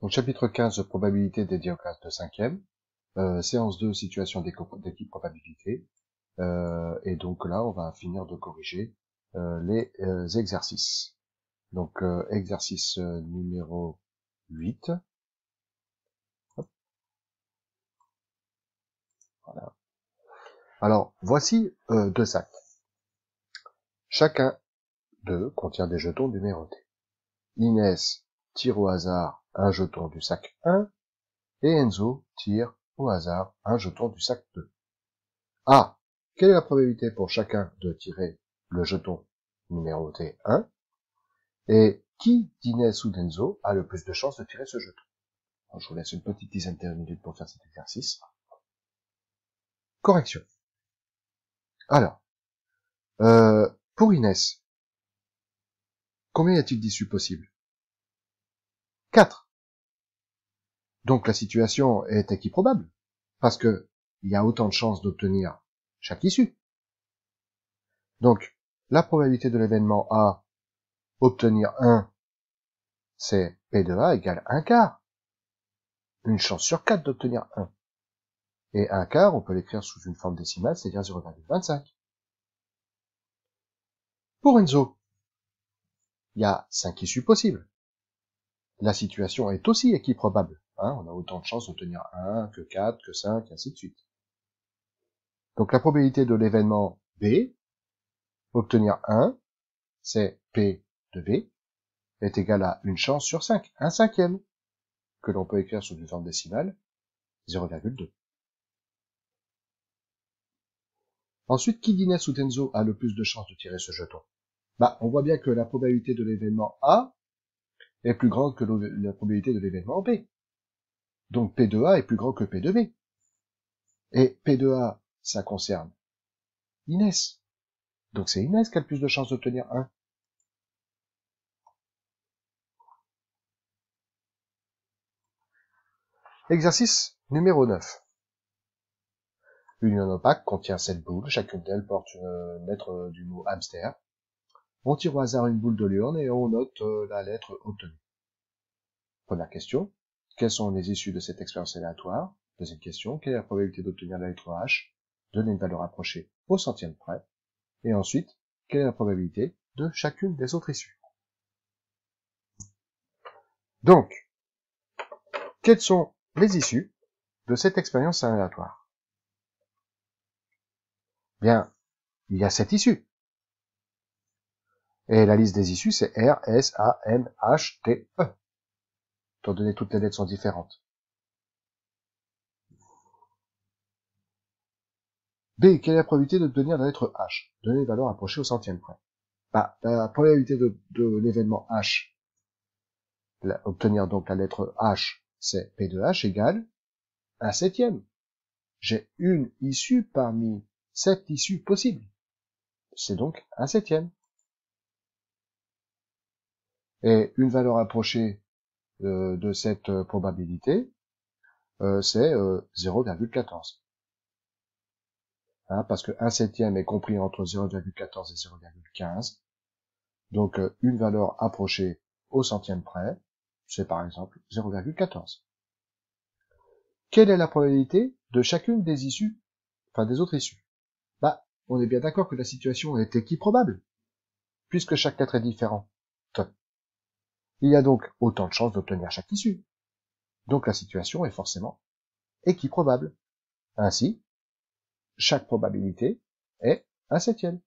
Donc chapitre 15, probabilité dédié aux classes de 5e. Séance 2, situation d'équipe probabilité. Et donc là, on va finir de corriger les exercices. Donc exercice numéro 8. Hop, voilà. Alors, voici deux sacs. Chacun d'eux contient des jetons numérotés. Inès tire au hasard un jeton du sac 1 et Enzo tire au hasard un jeton du sac 2. A. Quelle est la probabilité pour chacun de tirer le jeton numéroté 1? Et qui d'Inès ou d'Enzo a le plus de chances de tirer ce jeton? Alors, je vous laisse une petite dizaine de minutes pour faire cet exercice. Correction. Alors, pour Inès, combien y a-t-il d'issues possibles? 4. Donc la situation est équiprobable, parce que il y a autant de chances d'obtenir chaque issue. Donc, la probabilité de l'événement A, obtenir 1, c'est P de A égale 1 quart. Une chance sur 4 d'obtenir 1. Et 1 quart, on peut l'écrire sous une forme décimale, c'est-à-dire 0,25. Pour Enzo, il y a 5 issues possibles. La situation est aussi équiprobable. On a autant de chances d'obtenir 1 que 4, que 5, et ainsi de suite. Donc la probabilité de l'événement B, obtenir 1, c'est P de B, est égal à une chance sur 5, un cinquième, que l'on peut écrire sous une forme décimale, 0,2. Ensuite, qui d'Inès ou d'Enzo a le plus de chances de tirer ce jeton? On voit bien que la probabilité de l'événement A est plus grande que la probabilité de l'événement B. Donc P de A est plus grand que P de B. Et P de A, ça concerne Inès. Donc c'est Inès qui a le plus de chances d'obtenir 1. Exercice numéro 9. Une urne opaque contient 7 boules, chacune d'elles porte une lettre du mot hamster. On tire au hasard une boule de l'urne et on note la lettre obtenue. Première question, quelles sont les issues de cette expérience aléatoire? Deuxième question, quelle est la probabilité d'obtenir la lettre H? Donner une valeur approchée au centième près. Et ensuite, quelle est la probabilité de chacune des autres issues? Donc, quelles sont les issues de cette expérience aléatoire? Bien, il y a 7 issues. Et la liste des issues, c'est R, S, A, M, H, T, E. Étant donné que toutes les lettres sont différentes. B, quelle est la probabilité d'obtenir la lettre H? Donner une valeur approchée au centième près. La probabilité de l'événement H, obtenir donc la lettre H, c'est P de H égale 1 septième. J'ai une issue parmi 7 issues possibles. C'est donc 1 septième. Et une valeur approchée de cette probabilité, c'est 0,14. Parce que 1 septième est compris entre 0,14 et 0,15. Donc une valeur approchée au centième près, c'est par exemple 0,14. Quelle est la probabilité de chacune des issues, enfin des autres issues? On est bien d'accord que la situation est équiprobable, puisque chaque lettre est différente. Il y a donc autant de chances d'obtenir chaque issue. Donc la situation est forcément équiprobable. Ainsi, chaque probabilité est 1 septième.